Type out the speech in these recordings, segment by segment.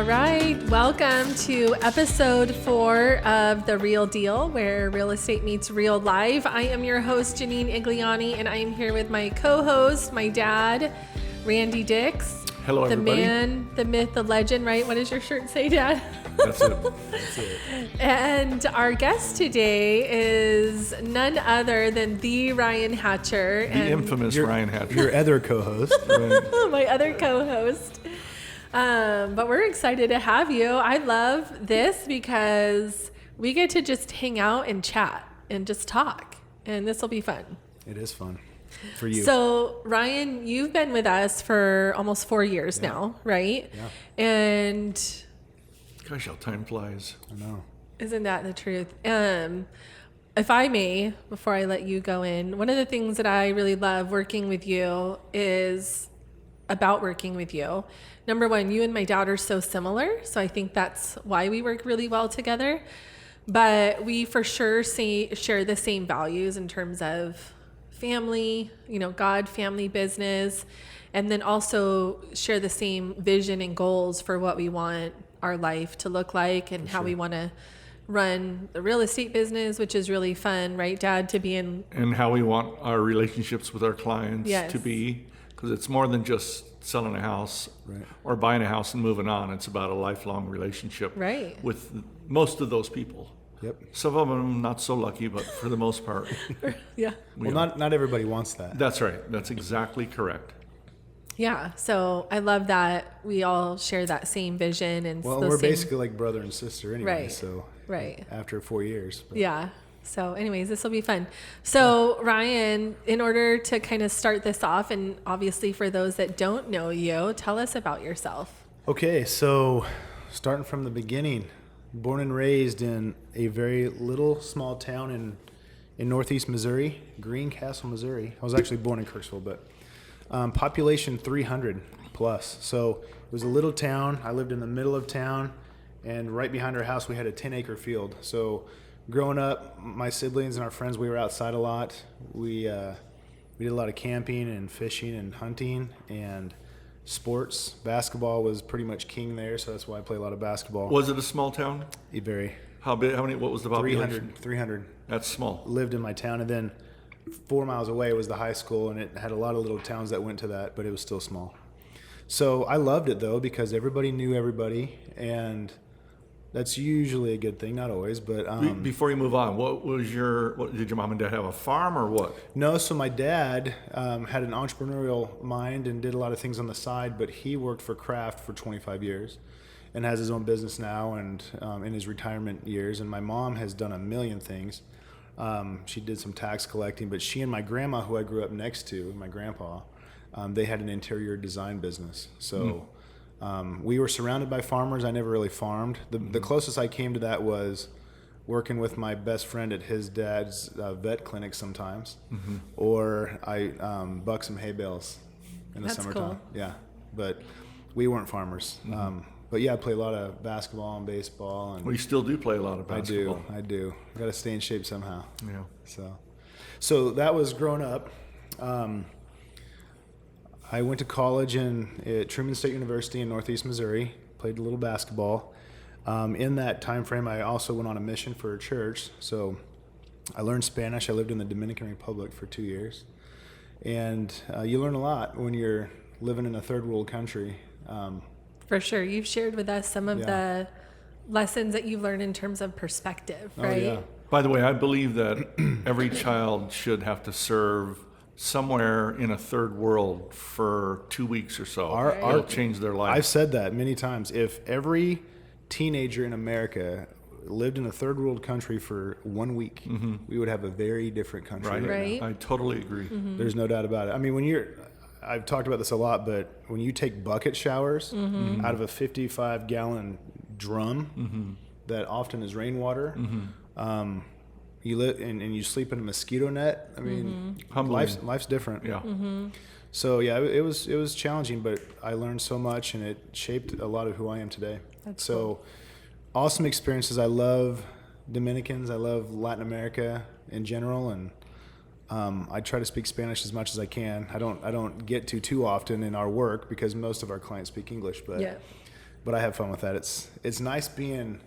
right, welcome to episode 4 of The Real Deal, where real estate meets real life. I am your host, Janine Igliani, and I am here with my co-host, my dad, Randy Dix. Hello, the everybody. The man, the myth, the legend, right? What does your shirt say, Dad? That's it. And our guest today is none other than the Ryan Hatcher. The infamous Ryan Hatcher. Your other co-host. Right. My other co-host. But we're excited to have you. I love this because we get to just hang out and chat and just talk. And this will be fun. It is fun for you. So, Ryan, you've been with us for almost 4 years now, right? Yeah. And Gosh, how time flies. I know. isn't that the truth? If I may, before I let you go in, one of the things that I really love working with you is about working with you. Number one, you and my dad are so similar. So I think that's why we work really well together. But we for sure share the same values in terms of family, God, family, business, and then also share the same vision and goals for what we want our life to look like and how we want to run the real estate business, which is really fun, right, Dad, to be in. And how we want our relationships with our clients Yes. to be, because it's more than just selling a house or buying a house and moving on. It's about a lifelong relationship Right. with most of those people. Yep. Some of them not so lucky, but for the most part. Yeah. Well, not everybody wants that. That's right. That's exactly correct. Yeah. So I love that we all share that same vision and Well, those we're same- basically like brother and sister anyway. Right. So Right. after 4 years. But Yeah. So anyways, this will be fun. So Ryan, in order to kind of start this off, and obviously for those that don't know you, tell us about yourself. Okay, so starting from the beginning, born and raised in a very little small town in northeast Missouri, Greencastle, Missouri. I was actually born in Kirksville, but population 300 plus. So it was a little town. I lived in the middle of town, and right behind our house we had a 10-acre field. So growing up, my siblings and our friends, we were outside a lot. We did a lot of camping and fishing and hunting and sports. Basketball was pretty much king there, so that's why I play a lot of basketball. Was it a small town? Very. How big? How many? What was the population? 300 That's small. lived in my town, and then 4 miles away was the high school, and it had a lot of little towns that went to that, but it was still small. So I loved it though, because everybody knew everybody, and that's usually a good thing, not always, but Before you move on, did your mom and dad have a farm or what? no. So my dad had an entrepreneurial mind and did a lot of things on the side, but he worked for Kraft for 25 years and has his own business now and in his retirement years. And my mom has done a million things. She did some tax collecting, but she and my grandma, who I grew up next to, my grandpa, they had an interior design business. So we were surrounded by farmers. I never really farmed. The closest I came to that was working with my best friend at his dad's vet clinic sometimes, or I buck some hay bales in the That's summertime. cool. Yeah, but we weren't farmers. But yeah, I play a lot of basketball and baseball, and Well, you still do play a lot of basketball. I do. Got to stay in shape somehow. Yeah. So that was growing up. I went to college at Truman State University in Northeast Missouri, played a little basketball. In that time frame, I also went on a mission for a church. So I learned Spanish. I lived in the Dominican Republic for 2 years. And you learn a lot when you're living in a third world country. For sure. You've shared with us some of the lessons that you've learned in terms of perspective, right? Oh, yeah. By the way, I believe that every child should have to serve somewhere in a third world for 2 weeks or so. It'll change their life. I've said that many times. If every teenager in America lived in a third world country for 1 week, we would have a very different country. Right. I totally agree. There's no doubt about it. I mean, I've talked about this a lot, but when you take bucket showers out of a 55-gallon drum that often is rainwater, you live and you sleep in a mosquito net. I mean, life's different. Yeah. So yeah, it was challenging, but I learned so much, and it shaped a lot of who I am today. That's so cool. Awesome experiences. I love Dominicans. I love Latin America in general, and I try to speak Spanish as much as I can. I don't get to too often in our work because most of our clients speak English, but but I have fun with that. It's nice being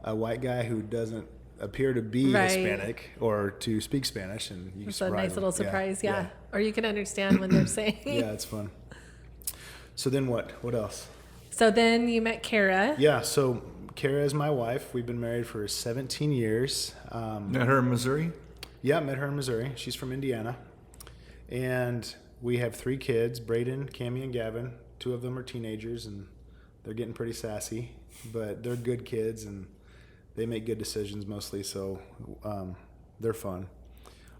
a white guy who doesn't appear to be Right. Hispanic or to speak Spanish, and you It's a surprise nice them. little surprise, yeah. Or you can understand when they're saying. Yeah, it's fun. So then what else? So then you met Kara. Yeah, so Kara is my wife. We've been married for 17 years. Met her in Missouri? Yeah, met her in Missouri. She's from Indiana. And we have 3 kids, Braden, Cammie, and Gavin. 2 of them are teenagers, and they're getting pretty sassy. But they're good kids, and they make good decisions mostly, so they're fun.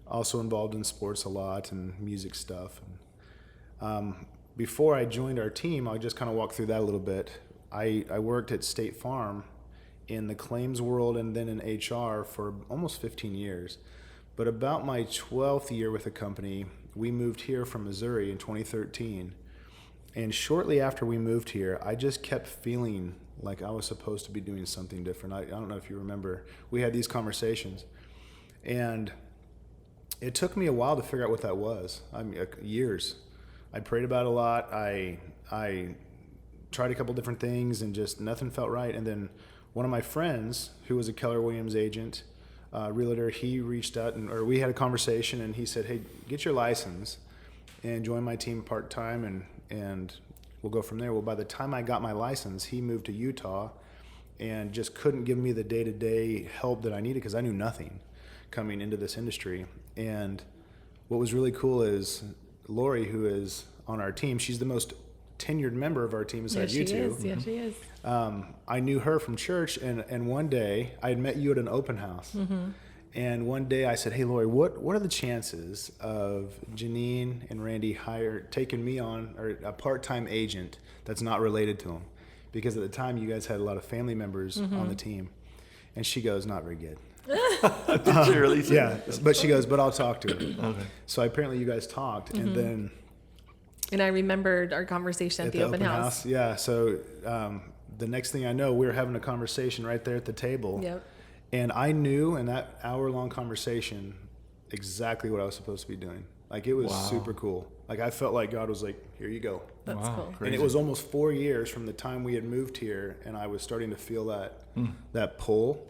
Also involved in sports a lot and music stuff. Before I joined our team, I'll just kind of walk through that a little bit. I worked at State Farm in the claims world and then in HR for almost 15 years. But about my 12th year with the company, we moved here from Missouri in 2013. And shortly after we moved here, I just kept feeling like I was supposed to be doing something different. I don't know if you remember, we had these conversations. And it took me a while to figure out what that was. I mean, years. I prayed about it a lot. I tried a couple different things and just nothing felt right. And then one of my friends, who was a Keller Williams agent, realtor, he reached out or we had a conversation, and he said, "Hey, get your license and join my team part-time and we'll go from there." Well, by the time I got my license, he moved to Utah and just couldn't give me the day-to-day help that I needed because I knew nothing coming into this industry. And what was really cool is Lori, who is on our team, she's the most tenured member of our team besides you two. Yes, she is. I knew her from church, and one day I had met you at an open house. And one day I said, "Hey, Lori, what are the chances of Janine and Randy taking me on, or a part-time agent that's not related to them?" Because at the time you guys had a lot of family members on the team. And she goes, "Not very good." Did she really say Yeah, that? but she goes, "But I'll talk to her." Okay. So apparently you guys talked, and then And I remembered our conversation at the open house. Yeah, so the next thing I know, we were having a conversation right there at the table. Yep. And I knew in that hour-long conversation exactly what I was supposed to be doing. Like, it was super cool. Like, I felt like God was like, "Here you go." That's Wow, cool. crazy. And it was almost 4 years from the time we had moved here, and I was starting to feel that pull.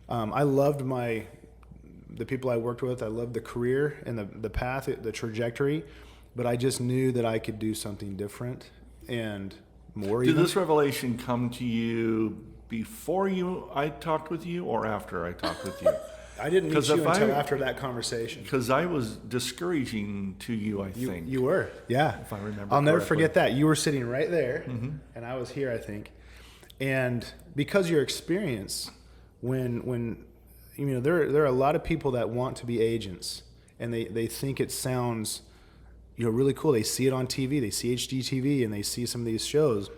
I loved the people I worked with. I loved the career and the path, the trajectory, but I just knew that I could do something different and more. Did even. this revelation come to you before I talked with you or after I talked with you? I didn't meet 'Cause you if until I- after that conversation. Because I was discouraging to you, I think. You were, yeah. If I remember I'll never correctly. forget that. You were sitting right there, and I was here, I think. And because your experience, when you know, there are a lot of people that want to be agents, and they think it sounds, really cool. They see it on TV, they see HGTV, and they see some of these shows,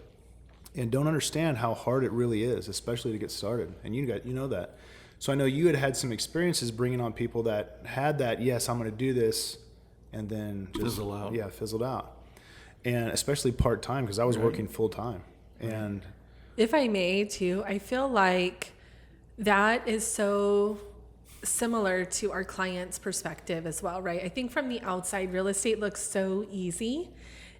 and don't understand how hard it really is, especially to get started. And you know that. So I know you had some experiences bringing on people that had that, yes, I'm going to do this, and then just Fizzle out. Yeah, fizzled out. And especially part-time, because I was working full-time. And If I may, too, I feel like that is so similar to our client's perspective as well, right? I think from the outside, real estate looks so easy,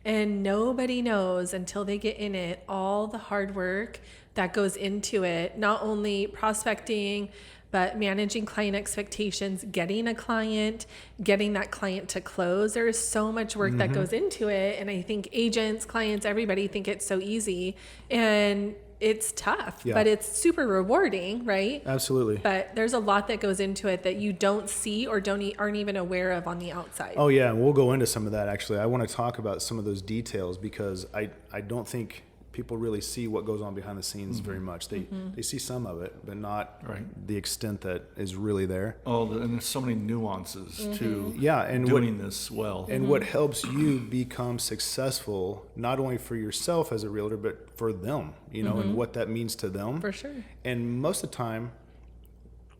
and nobody knows until they get in it all the hard work that goes into it, not only prospecting, but managing client expectations, getting a client, getting that client to close. There is so much work that goes into it. And I think agents, clients, everybody think it's so easy, and it's tough, Yeah. but it's super rewarding, right? absolutely. But there's a lot that goes into it that you don't see or aren't even aware of on the outside. Oh yeah, and we'll go into some of that actually. I want to talk about some of those details because I don't think people really see what goes on behind the scenes very much. They see some of it, but not Right. the extent that is really there. Oh, and there's so many nuances to Yeah, and doing this well. And what helps you become successful, not only for yourself as a realtor, but for them, and what that means to them. For sure. And most of the time,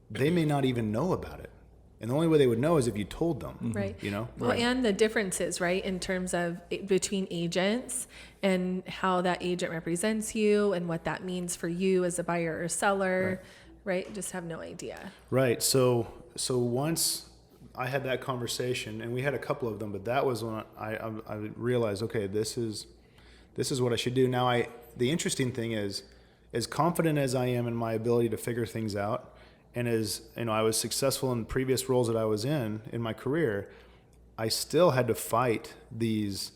they may not even know about it. And the only way they would know is if you told them. Right. Well, Well, and the differences, right, in terms of between agents and how that agent represents you and what that means for you as a buyer or seller, right? Just have no idea. Right. So once I had that conversation, and we had a couple of them, but that was when I realized, okay, this is this is what I should do. Now, the interesting thing is, as confident as I am in my ability to figure things out, and as I was successful in previous roles that I was in my career, I still had to fight these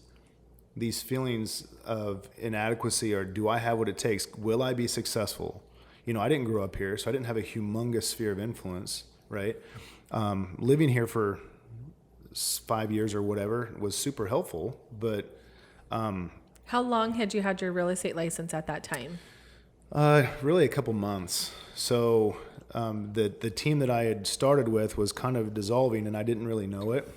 feelings of inadequacy, or do I have what it takes? Will I be successful? I didn't grow up here, so I didn't have a humongous sphere of influence, right? Living here for 5 years or whatever was super helpful, but how long had you had your real estate license at that time? really a couple months. So the team that I had started with was kind of dissolving, and I didn't really know it.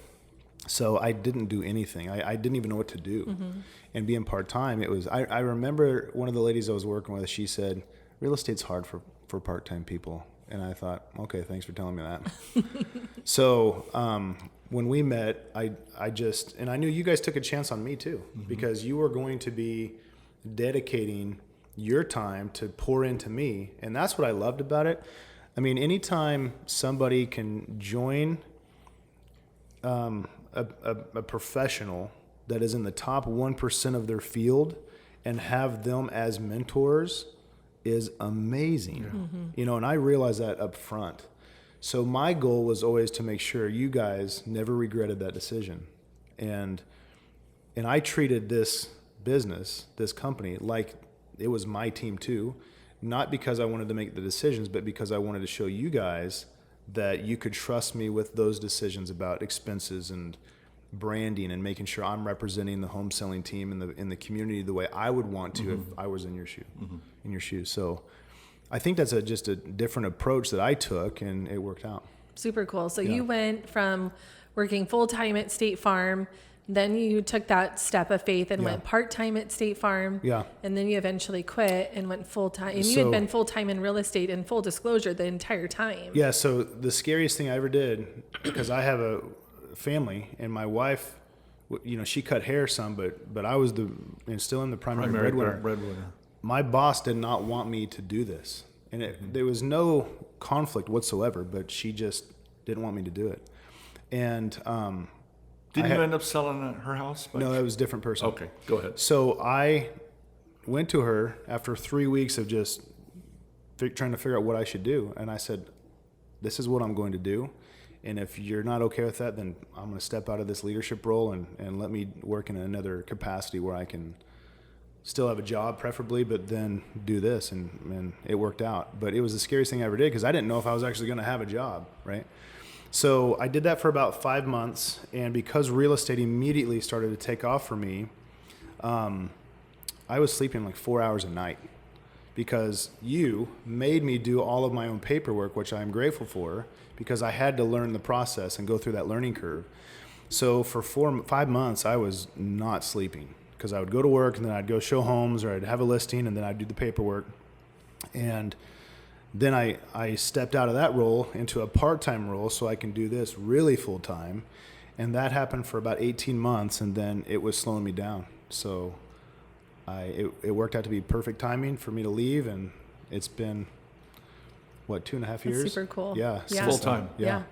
So I didn't do anything. I didn't even know what to do. Mm-hmm. And being part-time, it was, I remember one of the ladies I was working with, she said, real estate's hard for part-time people. And I thought, okay, thanks for telling me that. So when we met, and I knew you guys took a chance on me too, mm-hmm. because you were going to be dedicating your time to pour into me. And that's what I loved about it. I mean, anytime somebody can join a professional that is in the top 1% of their field and have them as mentors is amazing. Yeah. Mm-hmm. And I realized that up front. So my goal was always to make sure you guys never regretted that decision. And I treated this business, this company, like it was my team too, not because I wanted to make the decisions, but because I wanted to show you guys that you could trust me with those decisions about expenses and branding and making sure I'm representing the home selling team in the community the way I would want to, mm-hmm. if I was in your shoes. So I think that's just a different approach that I took, and it worked out. Super cool. So you went from working full-time at State Farm, then you took that step of faith and went part-time at State Farm. Yeah. And then you eventually quit and went full-time. And you had been full-time in real estate, in full disclosure, the entire time. Yeah. So the scariest thing I ever did, because I have a family, and my wife, she cut hair some, but I was still in the primary breadwinner. My boss did not want me to do this. And there was no conflict whatsoever, but she just didn't want me to do it. And, didn't you end up selling her house? No, it was a different person. Okay, go ahead. So I went to her after 3 weeks of just trying to figure out what I should do. And I said, this is what I'm going to do. And if you're not okay with that, then I'm going to step out of this leadership role and let me work in another capacity where I can still have a job, preferably, but then do this. And it worked out. But it was the scariest thing I ever did, because I didn't know if I was actually going to have a job, right? So I did that for about 5 months, and because real estate immediately started to take off for me, I was sleeping like 4 hours a night, because you made me do all of my own paperwork, which I'm grateful for, because I had to learn the process and go through that learning curve. So for 5 months, I was not sleeping, because I would go to work, and then I'd go show homes, or I'd have a listing, and then I'd do the paperwork. And then I stepped out of that role into a part-time role so I can do this really full-time. And that happened for about 18 months, and then it was slowing me down. So it worked out to be perfect timing for me to leave, and it's been, 2.5 years? That's super cool. Yeah. Full-time. Yeah.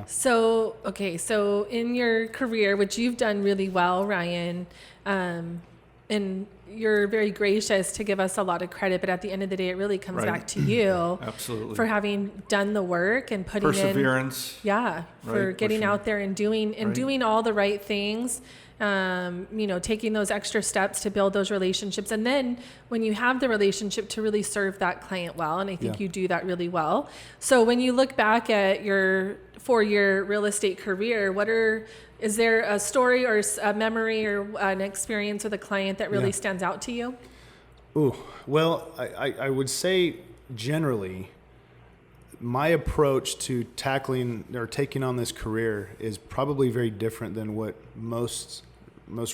So in your career, which you've done really well, Ryan, and you're very gracious to give us a lot of credit, but at the end of the day, it really comes back to you. Absolutely. For having done the work and putting perseverance. For getting out there and doing all the right things. Taking those extra steps to build those relationships. And then when you have the relationship, to really serve that client well. And I think you do that really well. So when you look back at your 4-year real estate career, is there a story or a memory or an experience with a client that really stands out to you? Ooh, well, I would say generally, my approach to tackling or taking on this career is probably very different than what most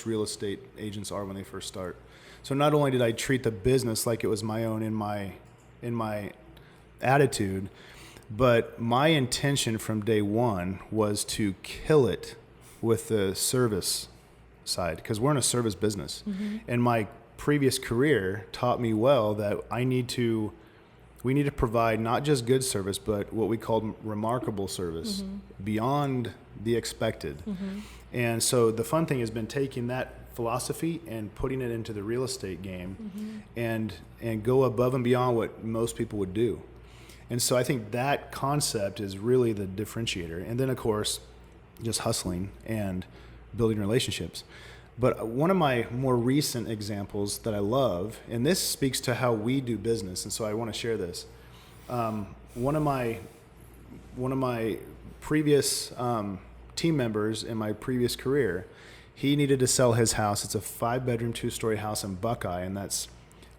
real estate agents are when they first start. So not only did I treat the business like it was my own in my attitude, but my intention from day one was to kill it with the service side, because we're in a service business. Mm-hmm. And my previous career taught me well that we need to provide not just good service, but what we called remarkable service, mm-hmm. beyond the expected. Mm-hmm. And so the fun thing has been taking that philosophy and putting it into the real estate game, and go above and beyond what most people would do. And so I think that concept is really the differentiator. And then, of course, just hustling and building relationships. But one of my more recent examples that I love, and this speaks to how we do business, and so I want to share this. One of my previous team members in my previous career, he needed to sell his house. It's a 5-bedroom, 2-story house in Buckeye, and that's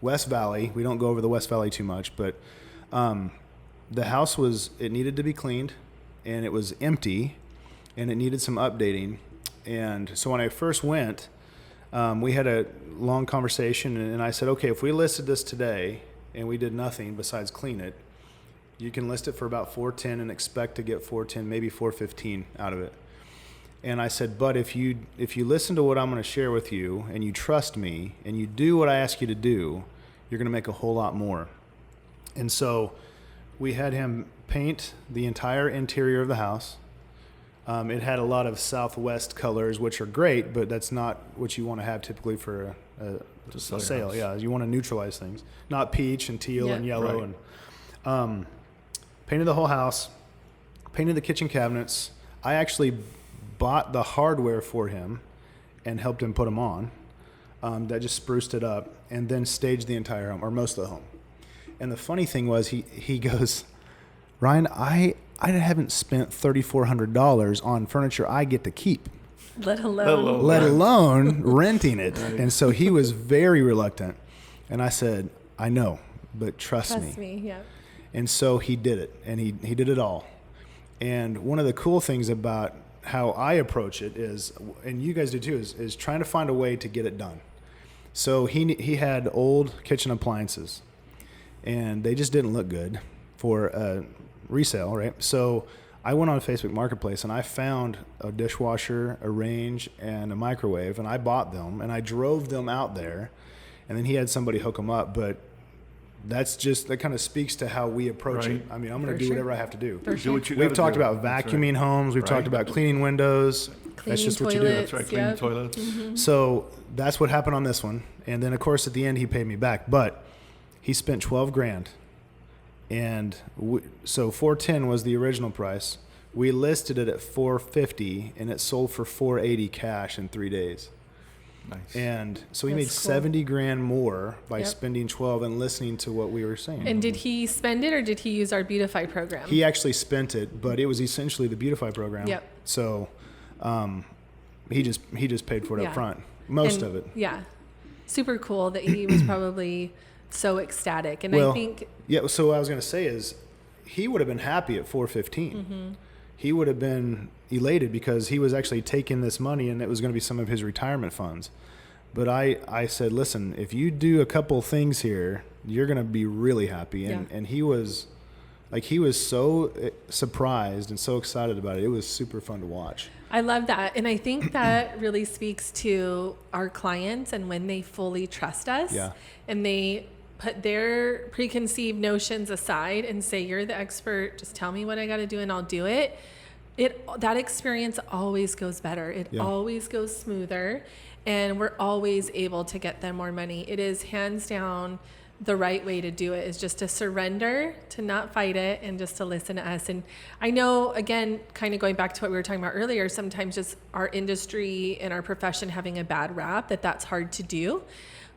West Valley. We don't go over the West Valley too much, but the house it needed to be cleaned, and it was empty, and it needed some updating. And so when I first went, we had a long conversation, and I said, okay, if we listed this today and we did nothing besides clean it, you can list it for about $410 and expect to get $410, maybe $415 out of it. And I said, but if you listen to what I'm going to share with you, and you trust me, and you do what I ask you to do, you're going to make a whole lot more. And so we had him paint the entire interior of the house. It had a lot of Southwest colors, which are great, but that's not what you want to have typically for a sale. Yeah, you want to neutralize things, not peach and teal and yellow. Right. And painted the whole house, painted the kitchen cabinets. I actually bought the hardware for him and helped him put them on. That just spruced it up, and then staged the entire home, or most of the home. And the funny thing was, he goes, Ryan, I haven't spent $3,400 on furniture I get to keep, let alone renting it. Right. And so he was very reluctant. And I said, I know, but trust me. Yeah. And so he did it, and he did it all. And one of the cool things about how I approach it is, and you guys do too, is trying to find a way to get it done. So he had old kitchen appliances, and they just didn't look good for resale, right? So I went on Facebook Marketplace, and I found a dishwasher, a range, and a microwave, and I bought them, and I drove them out there, and then he had somebody hook them up. But that kind of speaks to how we approach it. I mean, I'm going to do whatever I have to do. Do what you We've gotta talked do. about vacuuming homes. We've talked about cleaning windows. That's just what you do. That's right, cleaning toilets. Mm-hmm. So that's what happened on this one. And then, of course, at the end, he paid me back. But he spent $12,000. And so $410 was the original price. We listed it at $450, and it sold for $480 cash in 3 days. Nice. And so he That's made cool. $70,000 more by spending $12 and listening to what we were saying. And did he spend it, or did he use our Beautify program? He actually spent it, but it was essentially the Beautify program. Yep. So he just paid for it up front, most of it. Yeah. Super cool that he was probably so ecstatic. And I think... Yeah, so what I was going to say is he would have been happy at $415. Mm-hmm. He would have been elated because he was actually taking this money, and it was going to be some of his retirement funds. But I said, listen, if you do a couple things here, you're going to be really happy. And he was so surprised and so excited about it. It was super fun to watch. I love that. And I think that really speaks to our clients, and when they fully trust us and they put their preconceived notions aside and say, you're the expert, just tell me what I got to do and I'll do it. That experience always goes better. It always goes smoother, and we're always able to get them more money. It is hands down the right way to do it, is just to surrender, to not fight it, and just to listen to us. And I know, again, kind of going back to what we were talking about earlier, sometimes just our industry and our profession having a bad rap, that's hard to do.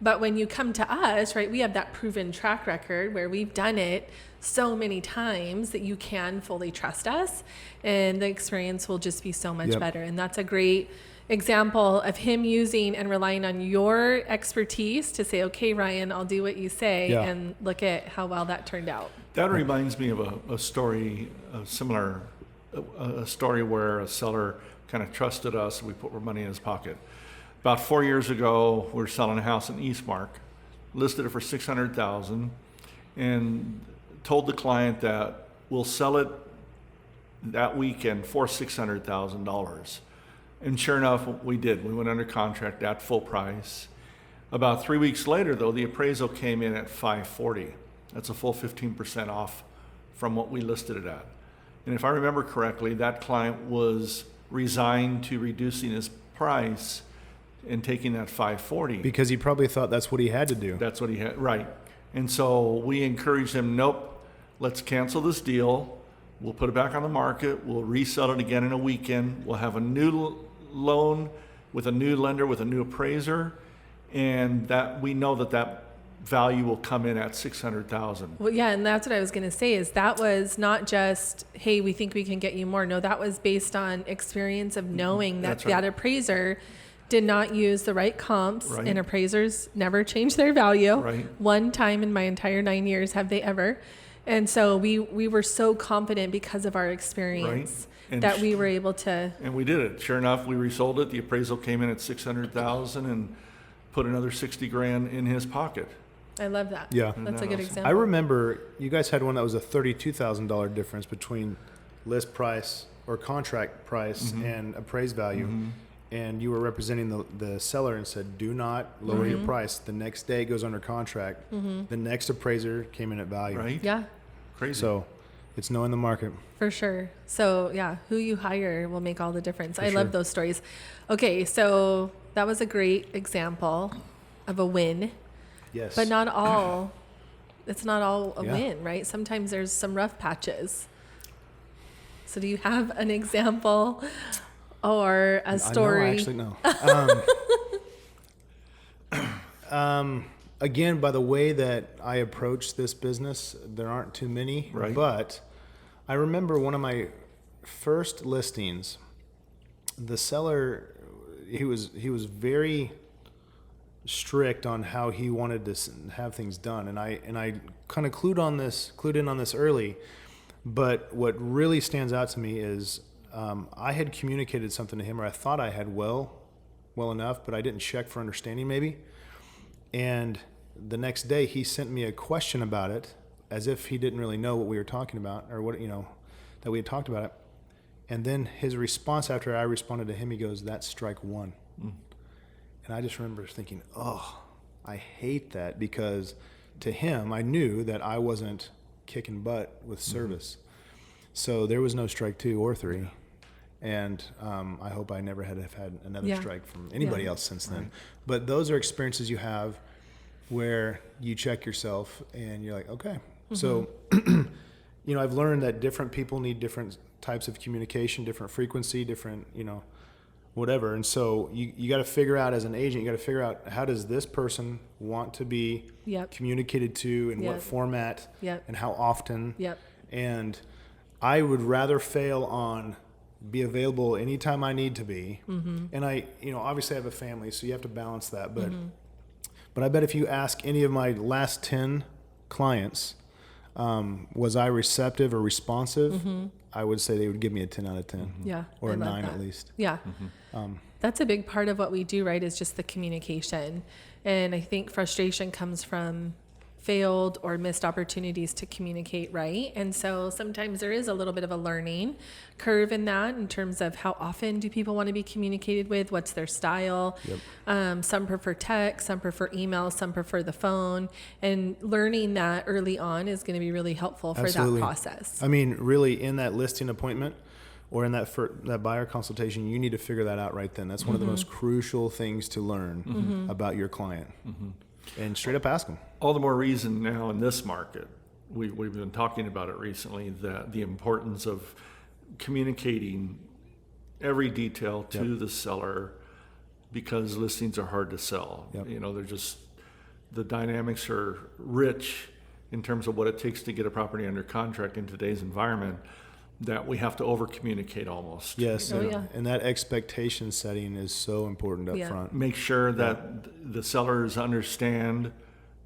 But when you come to us, right, we have that proven track record where we've done it so many times that you can fully trust us, and the experience will just be so much better. And that's a great example of him using and relying on your expertise to say, okay, Ryan, I'll do what you say, and look at how well that turned out. That reminds me of a story, a story where a seller kind of trusted us, and we put more money in his pocket. About 4 years ago, we were selling a house in Eastmark, listed it for $600,000, and told the client that we'll sell it that weekend for $600,000. And sure enough, we did. We went under contract at full price. About 3 weeks later, though, the appraisal came in at $540. That's a full 15% off from what we listed it at. And if I remember correctly, that client was resigned to reducing his price and taking that 540. Because he probably thought that's what he had to do. That's what he had, right. And so we encouraged him, nope, let's cancel this deal. We'll put it back on the market. We'll resell it again in a weekend. We'll have a new loan with a new lender, with a new appraiser, and that we know that value will come in at 600,000. Well, yeah, and that's what I was going to say is that was not just, hey, we think we can get you more. No, that was based on experience of knowing that That's right. that appraiser did not use the right comps, Right. and appraisers never change their value. Right. One time in my entire 9 years have they ever. And so we were so confident because of our experience Right. And that we were able to. And we did it. Sure enough, we resold it. The appraisal came in at 600,000 and put another 60 grand in his pocket. I love that. Yeah. That's a good awesome? example. I remember you guys had one that was a $32,000 difference between list price or contract price and appraised value. And you were representing the seller and said, do not lower your price. The next day it goes under contract. The next appraiser came in at value. Right? Yeah, Crazy. So it's knowing the market. for sure. So yeah, who you hire will make all the difference. I sure. love those stories. Okay, so that was a great example of a win, Yes. but not all. It's not all a Yeah. win, right? Sometimes there's some rough patches. So do you have an example or a story? I know, actually, no. Again, by the way that I approach this business, there aren't too many. Right. But I remember one of my first listings, the seller, he was very strict on how he wanted to have things done, and I kind of clued in on this early. But what really stands out to me is I had communicated something to him, or I thought I had well enough, but I didn't check for understanding maybe. And the next day he sent me a question about it, as if he didn't really know what we were talking about, or what, that we had talked about it. And then his response after I responded to him, he goes, "That's strike one." And I just remember thinking, oh, I hate that, because to him, I knew that I wasn't kicking butt with service. So there was no strike 2 or 3. And I hope I never have had another Yeah. strike from anybody Yeah. else since then. But those are experiences you have where you check yourself and you're like, okay. So, I've learned that different people need different types of communication, different frequency, different, whatever. And so you got to figure out, as an agent, you got to figure out, how does this person want to be Yep. communicated to, in Yep. what format, Yep. and how often. Yep. And I would rather fail on be available anytime I need to be. And I, obviously I have a family, so you have to balance that. But I bet if you ask any of my last 10 clients, was I receptive or responsive? I would say they would give me a 10 out of 10. Yeah. Or I a love 9 that. at least. Yeah. That's a big part of what we do, right? Is just the communication. And I think frustration comes from failed or missed opportunities to communicate right. And so sometimes there is a little bit of a learning curve in that, in terms of how often do people want to be communicated with, what's their style. Some prefer text, some prefer email, some prefer the phone. And learning that early on is going to be really helpful for Absolutely. that process. I mean, really, in that listing appointment or in that buyer consultation, you need to figure that out right then. That's one of the most crucial things to learn about your client. And straight up ask them. All the more reason now in this market, we've been talking about it recently, that the importance of communicating every detail to the seller, because listings are hard to sell. Yep. They're just, the dynamics are rich in terms of what it takes to get a property under contract in today's environment, that we have to over communicate almost. Yes, Oh, yeah. and that expectation setting is so important up Yeah. front. Make sure that the sellers understand,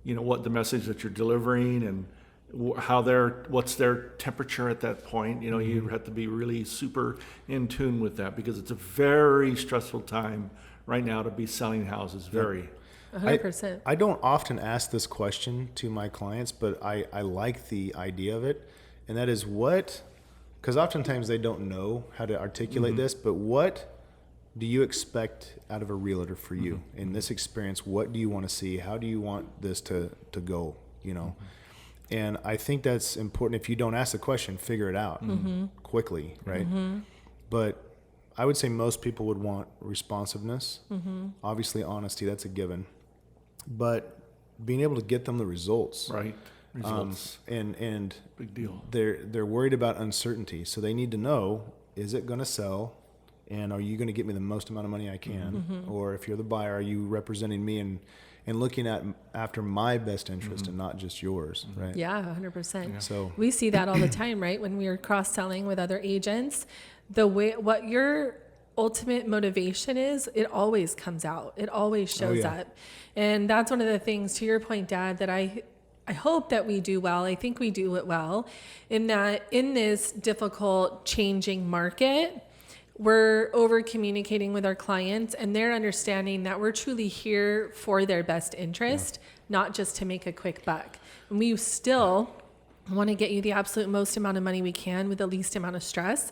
what the message that you're delivering, and what's their temperature at that point. You have to be really super in tune with that, because it's a very stressful time right now to be selling houses. Very. 100%. I don't often ask this question to my clients, but I like the idea of it, and that is because oftentimes they don't know how to articulate this, but what do you expect out of a realtor for you in this experience? What do you want to see? How do you want this to go? And I think that's important. If you don't ask the question, figure it out quickly, right? But I would say most people would want responsiveness. Obviously, honesty, that's a given. But being able to get them the results. Right. Results. And Big deal. they're worried about uncertainty. So they need to know, is it going to sell? And are you going to get me the most amount of money I can? Or if you're the buyer, are you representing me and looking after my best interest and not just yours, right? Yeah, 100%. Yeah. So We see that all the time, right? When we are cross-selling with other agents, what your ultimate motivation is, it always comes out. It always shows up. And that's one of the things, to your point, Dad, that I hope that we do well. I think we do it well, in that in this difficult, changing market, we're over communicating with our clients and they're understanding that we're truly here for their best interest, not just to make a quick buck. And we still want to get you the absolute most amount of money we can with the least amount of stress.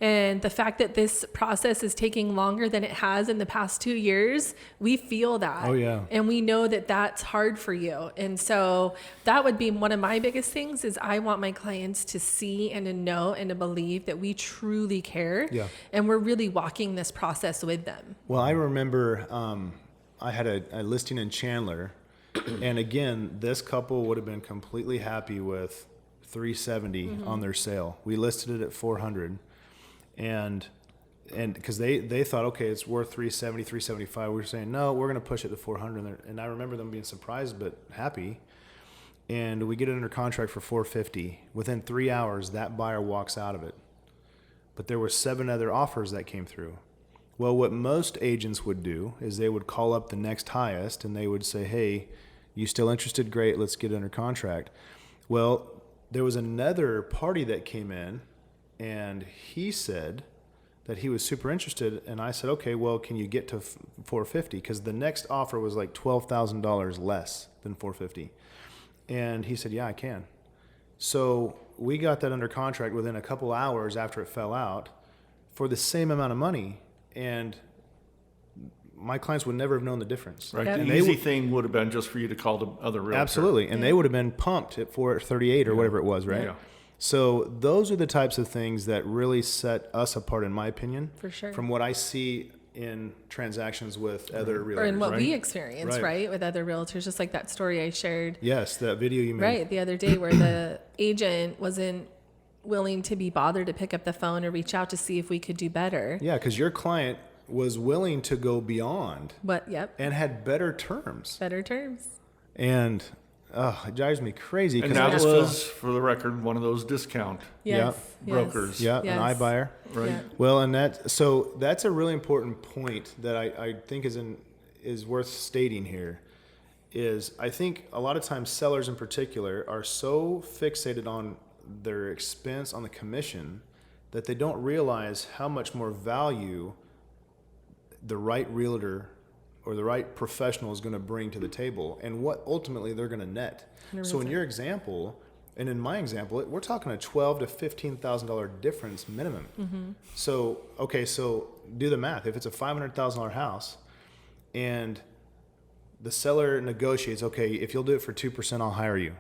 And the fact that this process is taking longer than it has in the past 2 years, we feel that. Oh, yeah. And we know that that's hard for you. And so that would be one of my biggest things, is I want my clients to see and to know and to believe that we truly care. Yeah. And we're really walking this process with them. Well, I remember I had a listing in Chandler, and again, this couple would have been completely happy with $370 on their sale. We listed it at $400, and because they thought, okay, it's worth $370, $375. We were saying, no, we're going to push it to $400, and I remember them being surprised but happy. And we get it under contract for $450. Within 3 hours, that buyer walks out of it. But there were 7 other offers that came through. Well, what most agents would do is they would call up the next highest and they would say, hey, you still interested? Great, let's get it under contract. Well, there was another party that came in and he said that he was super interested. And I said, okay, well, can you get to $450? Because the next offer was like $12,000 less than $450. And he said, yeah, I can. So we got that under contract within a couple hours after it fell out for the same amount of money. And my clients would never have known the difference. Right. Yep. The And easy thing would have been just for you to call the other realtor. Absolutely. And they would have been pumped at 438 or whatever it was, right? Yeah. So those are the types of things that really set us apart, in my opinion. For sure. From what I see in transactions with other realtors. Or in what we right? experience, Right. right? With other realtors, just like that story I shared. Yes, that video you made. Right, the other day, where the agent wasn't willing to be bothered to pick up the phone or reach out to see if we could do better. Yeah, because your client was willing to go beyond Yep, and had better terms. better terms. And it drives me crazy. And 'cause I that just feel- was, for the record, one of those discount Yes, brokers. Yeah, yes. an iBuyer. Right. Yeah. Well, and that's a really important point that I think is worth stating here. Is I think a lot of times sellers in particular are so fixated on their expense on the commission that they don't realize how much more value the right realtor or the right professional is going to bring to the table and what ultimately they're going to net. So in 100%. your example, and in my example, we're talking a $12,000 to $15,000 difference minimum. So, okay, so do the math. If it's a $500,000 house and the seller negotiates, okay, if you'll do it for 2%, I'll hire you.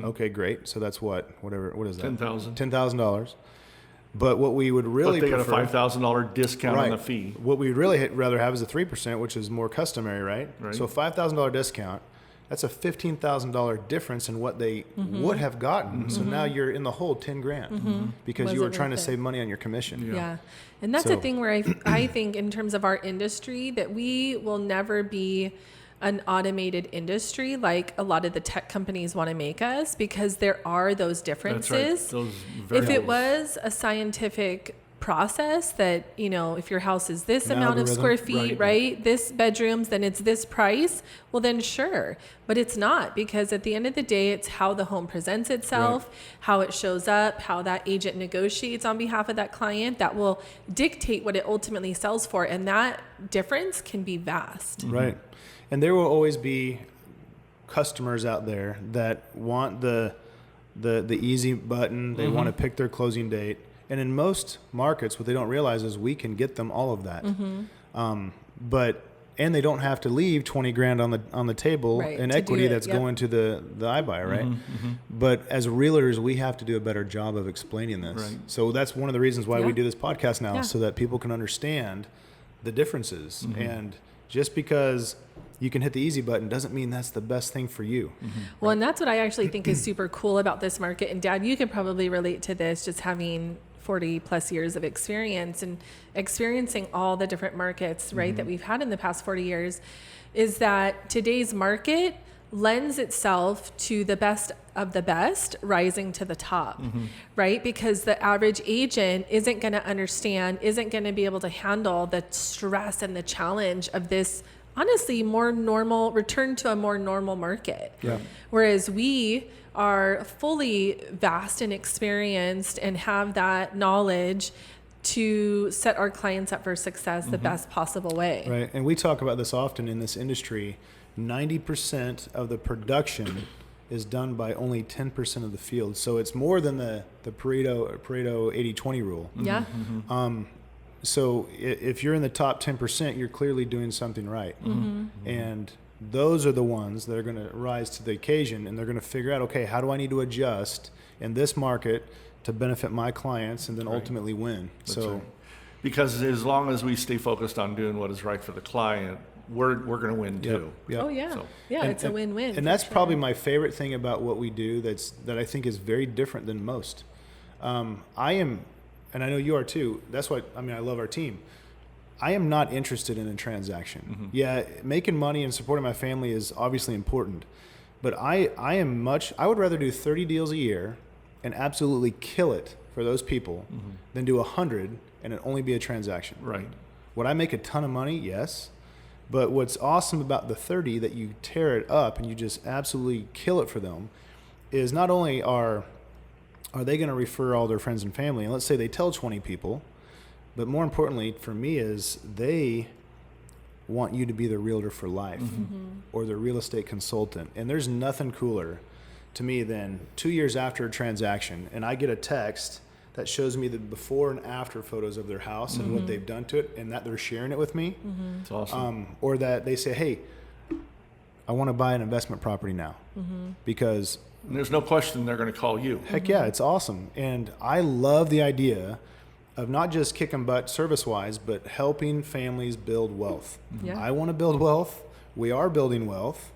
Okay, great. So that's what is that? $10,000. $10,000. But what we would really But they got a prefer, $5,000 discount on the fee. what we'd really rather have is a 3%, which is more customary, right? Right. So a $5,000 discount, that's a $15,000 difference in what they would have gotten. So now you're in the hole $10,000 because Was you were it trying to worth it? save money on your commission. Yeah. And that's So- a thing where I think in terms of our industry that we will never be an automated industry like a lot of the tech companies want to make us, because there are those differences. That's right. Those If it variables. was a scientific process that, if your house is this An amount of algorithm, square feet, right. right? This bedrooms, then it's this price. Well, then sure. But it's not, because at the end of the day, it's how the home presents itself, how it shows up, how that agent negotiates on behalf of that client that will dictate what it ultimately sells for. And that difference can be vast. Right. And there will always be customers out there that want the easy button. They want to pick their closing date. And in most markets, what they don't realize is we can get them all of that. But and they don't have to leave 20 grand on the table Right, in to do equity it, that's yep. going to the iBuyer, right? But as realtors, we have to do a better job of explaining this. Right. So that's one of the reasons why Yeah. we do this podcast now, Yeah. so that people can understand the differences. And just because you can hit the easy button doesn't mean that's the best thing for you. Well, and that's what I actually think is super cool about this market. And Dad, you could probably relate to this, just having 40 plus years of experience and experiencing all the different markets, right, that we've had in the past 40 years, is that today's market lends itself to the best of the best rising to the top, right? Because the average agent isn't going to understand, isn't going to be able to handle the stress and the challenge of this, honestly, more normal, return to a more normal market. Yeah. Whereas we are fully vast and experienced and have that knowledge to set our clients up for success the best possible way. Right. And we talk about this often in this industry. 90% of the production is done by only 10% of the field. So it's more than the Pareto 80-20 rule. Yeah. So if you're in the top 10%, you're clearly doing something right. And those are the ones that are going to rise to the occasion, and they're going to figure out, okay, how do I need to adjust in this market to benefit my clients and then ultimately win? That's right. Because as long as we stay focused on doing what is right for the client, we're going to win too. Yep. Oh yeah. So- Yeah, it's a win-win. And for that's sure. probably my favorite thing about what we do that I think is very different than most. I am, and I know you are too, that's what, I mean, I love our team. I am not interested in a transaction. Yeah, making money and supporting my family is obviously important, but I would rather do 30 deals a year and absolutely kill it for those people than do 100 and it only be a transaction. Right. Would I make a ton of money? Yes. But what's awesome about the 30 that you tear it up and you just absolutely kill it for them is not only are they going to refer all their friends and family, and let's say they tell 20 people, but more importantly for me is they want you to be the realtor for life or the real estate consultant. And there's nothing cooler to me than 2 years after a transaction and I get a text that shows me the before and after photos of their house and what they've done to it and that they're sharing it with me. It's awesome. Or that they say, hey, I want to buy an investment property now because And there's no question they're going to call you. heck yeah, it's awesome. And I love the idea of not just kicking butt service-wise, but helping families build wealth. Yeah. I want to build wealth. We are building wealth.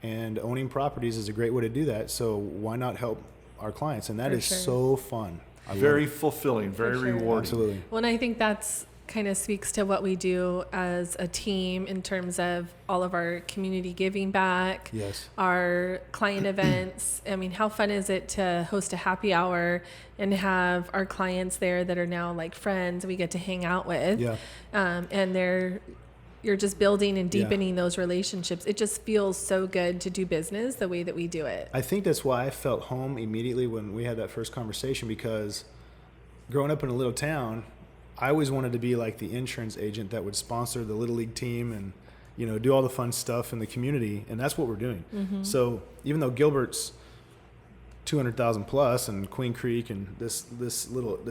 And owning properties is a great way to do that. So why not help our clients? And that For is sure. so fun. I love Very it. fulfilling, very For sure. rewarding. Absolutely. Well, and I think that's kind of speaks to what we do as a team in terms of all of our community giving back, Yes. our client events. I mean, how fun is it to host a happy hour and have our clients there that are now like friends we get to hang out with? Yeah. And you're just building and Yeah. deepening those relationships. It just feels so good to do business the way that we do it. I think that's why I felt home immediately when we had that first conversation, because growing up in a little town, I always wanted to be like the insurance agent that would sponsor the little league team and, you know, do all the fun stuff in the community. And that's what we're doing. So even though Gilbert's 200,000 plus and Queen Creek and this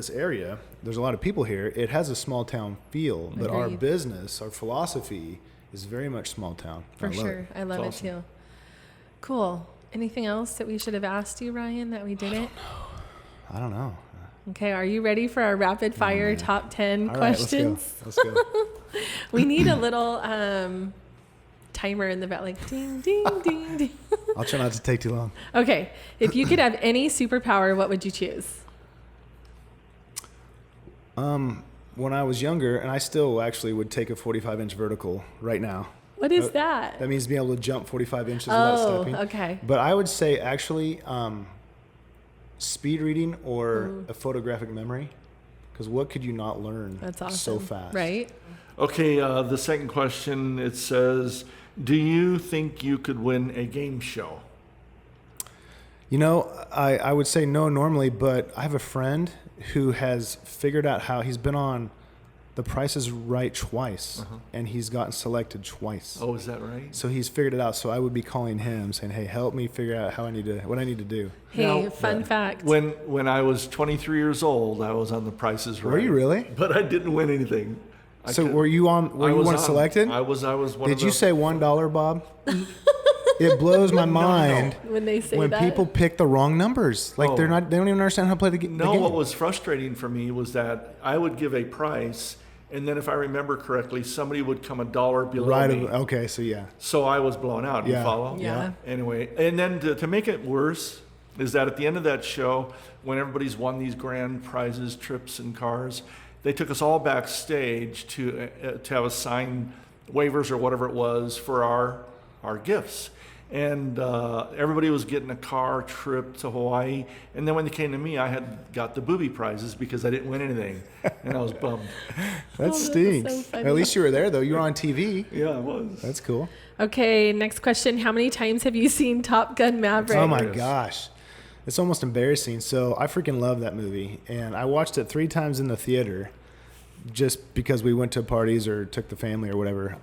area, there's a lot of people here. It has a small town feel, but our Agreed. business, our philosophy is very much small town. For I love sure. it. I love It's it too. Cool. Anything else that we should have asked you, Ryan, that we didn't? I don't know. Okay, are you ready for our rapid fire man. top 10 All right, questions? let's go. Let's go. We need a little timer in the back, like ding, ding, ding, ding. I'll try not to take too long. Okay, if you could have any superpower, what would you choose? When I was younger, and I still actually would take a 45-inch vertical right now. What is that? That means being able to jump 45 inches without Oh, stepping. okay. But I would say actually speed reading or a photographic memory. Because what could you not learn That's awesome. so fast? Right? Okay, the second question, it says, do you think you could win a game show? You know, I would say no normally, but I have a friend who has figured out how he's been on The Price is Right twice, and he's gotten selected twice. Oh, is that right? So he's figured it out. So I would be calling him saying, hey, help me figure out what I need to do. Hey, Now, fun fact. When I was 23 years old, I was on The Price is Right. Were you really? But I didn't win anything. So were you on? Were you one selected? I was one. Did you say $1, Bob? It blows my mind When they say when that. people pick the wrong numbers. Like they don't even understand how to play the game. No, what was frustrating for me was that I would give a price, and then if I remember correctly, somebody would come $1 below me. Okay, so yeah. So I was blown out. You Yeah. follow? Yeah. Anyway, and then to make it worse is that at the end of that show, when everybody's won these grand prizes, trips and cars, they took us all backstage to have us sign waivers or whatever it was for our gifts. And everybody was getting a car trip to Hawaii. And then when they came to me, I had got the booby prizes because I didn't win anything. And I was bummed. That stinks. so funny. At least you were there, though. You were on TV. Yeah, I was. That's cool. Okay, next question. How many times have you seen Top Gun Maverick? Oh, my gosh. It's almost embarrassing. So I freaking love that movie. And I watched it 3 times in the theater just because we went to parties or took the family or whatever.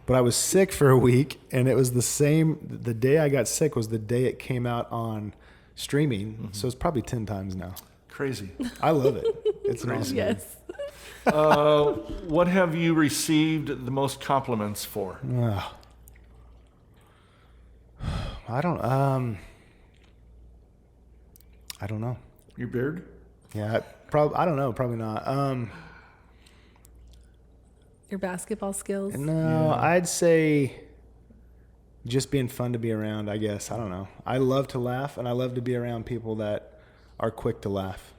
But I was sick for a week, and it was the day I got sick was the day it came out on streaming. Mm-hmm. So it's probably 10 times now. Crazy. I love it. It's an awesome movie. Yes. What have you received the most compliments for? I don't know. Your beard? Yeah, I don't know. Probably not. Your basketball skills? No, I'd say just being fun to be around, I guess. I don't know. I love to laugh, and I love to be around people that are quick to laugh.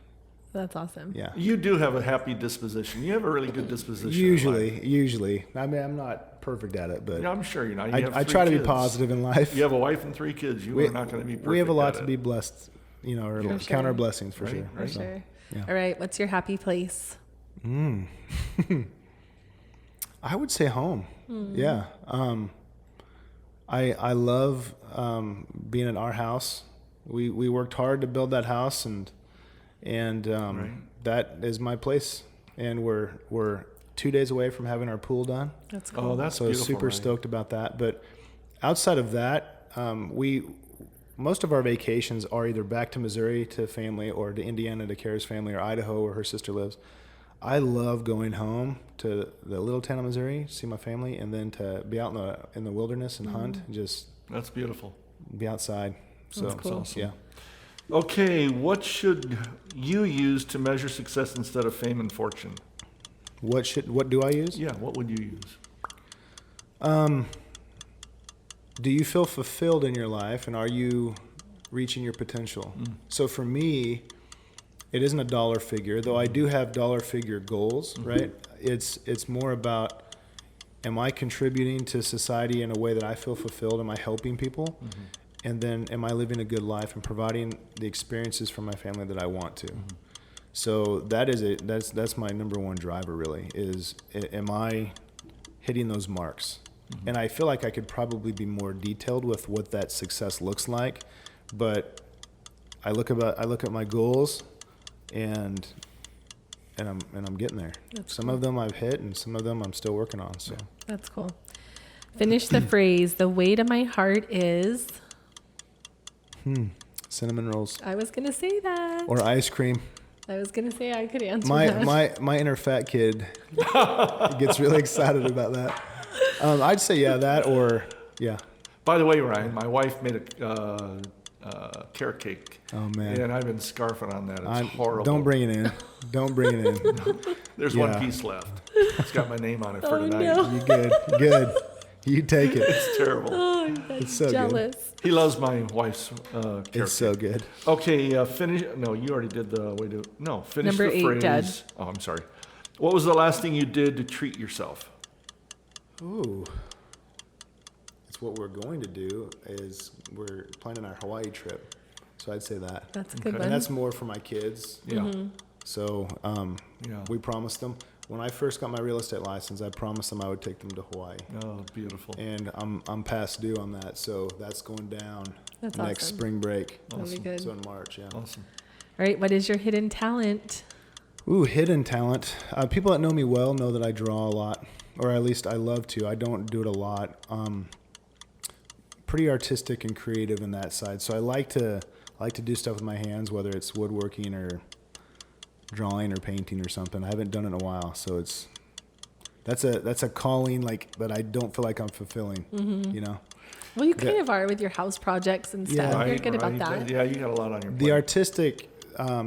That's awesome. Yeah. You do have a happy disposition. You have a really good disposition. Usually. I mean, I'm not perfect at it, but Yeah, I'm sure you're not. You have I 3 try to be kids. positive in life. You have a wife and 3 kids. You are not going to be perfect. We have a lot at to it. be blessed, or For count our sure. blessings for Right, sure. For right. sure. Yeah. All right, what's your happy place? I would say home. Yeah. I love being at our house. We worked hard to build that house, and Right. that is my place. And we're 2 days away from having our pool done. That's cool. Oh, that's So beautiful. super Ryan. stoked about that. But outside of that, most of our vacations are either back to Missouri to family, or to Indiana to Kara's family, or Idaho where her sister lives. I love going home to the little town of Missouri, see my family, and then to be out in the wilderness and hunt, and just That's beautiful. be outside. So That's cool. awesome. yeah. Okay, what should you use to measure success instead of fame and fortune? What do I use? Yeah, what would you use? Do you feel fulfilled in your life, and are you reaching your potential? So for me, it isn't a dollar figure, though I do have dollar figure goals, right? It's more about, am I contributing to society in a way that I feel fulfilled? Am I helping people? And then am I living a good life and providing the experiences for my family that I want to? So that's my number one driver really, is am I hitting those marks? And I feel like I could probably be more detailed with what that success looks like, but I look at my goals, and I'm getting there. Some of them I've hit, and some of them I'm still working on. So That's cool. Finish the phrase. The way to my heart is. cinnamon rolls I was going to say that. or ice cream. I was going to say I could answer that. My inner fat kid gets really excited about that. I'd say that, or yeah. By the way, Ryan, my wife made a carrot cake. Oh man. And I've been scarfing on that. It's horrible. Don't bring it in. Don't bring it in. There's Yeah. one piece left. It's got my name on it for Oh, tonight. no. You good. You take it. It's terrible. Oh, I'm It's so good. jealous. He loves my wife's carrot It's so cake. good. Okay, finish. No, you already did the way to. No, finish Number the 8, phrase. Dad. Oh, I'm sorry. What was the last thing you did to treat yourself? Ooh. It's what we're going to do is we're planning our Hawaii trip. So I'd say that. That's a good Okay. And one. that's more for my kids. Yeah. So Yeah. we promised them. When I first got my real estate license, I promised them I would take them to Hawaii. Oh, beautiful. And I'm past due on that. So that's going down That's next awesome. spring break. That'll be good. So in March, yeah. Awesome. All right, what is your hidden talent? Ooh, hidden talent. People that know me well know that I draw a lot, or at least I love to. I don't do it a lot. Pretty artistic and creative in that side. So I like to do stuff with my hands, whether it's woodworking or drawing or painting or something. I haven't done it in a while, so it's that's a calling like that I don't feel like I'm fulfilling. You know, Well, you kind of are with your house projects and stuff. Yeah. You're good about Right. that. Yeah, you got a lot on your plate. the artistic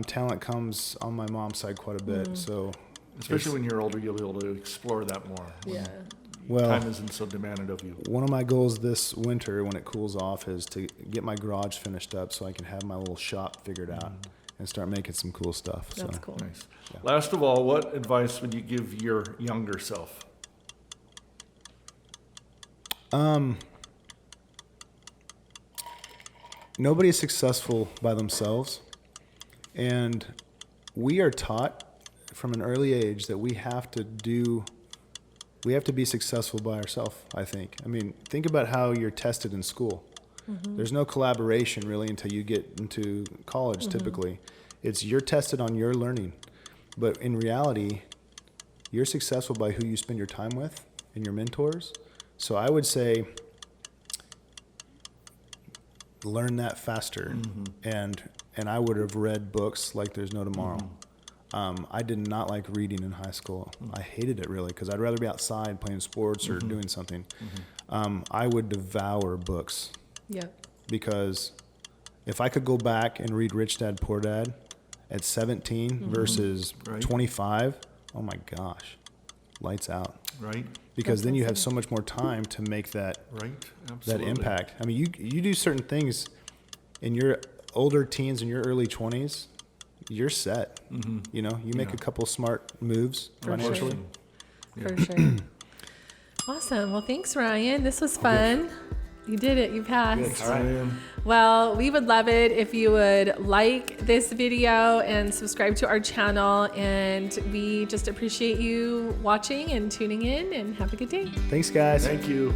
talent comes on my mom's side quite a bit. So Especially when you're older, you'll be able to explore that more. Yeah. well, Time isn't so demanded of you. one of my goals this winter when it cools off is to get my garage finished up so I can have my little shop figured out and start making some cool stuff. That's so cool. Nice. Last of all, what advice would you give your younger self? Nobody is successful by themselves, and we are taught from an early age that we have to be successful by ourselves. I mean, think about how you're tested in school. There's no collaboration really until you get into college. Typically you're tested on your learning, but in reality you're successful by who you spend your time with and your mentors. So I would say learn that faster. And I would have read books like there's no tomorrow. I did not like reading in high school. I hated it really because I'd rather be outside playing sports or doing something. I would devour books Yeah. because if I could go back and read Rich Dad Poor Dad at 17 versus Right. 25, oh my gosh, lights out. Right? Because then you have so much more time to make that Right? that Absolutely. impact. I mean, you do certain things in your older teens and your early 20s, you're set. You know, you make Yeah. a couple smart moves For financially. sure. For sure. Awesome. Well, thanks, Ryan. This was fun. You did it. You passed. All right. Well, we would love it if you would like this video and subscribe to our channel. And we just appreciate you watching and tuning in, and have a good day. Thanks, guys. Thank you.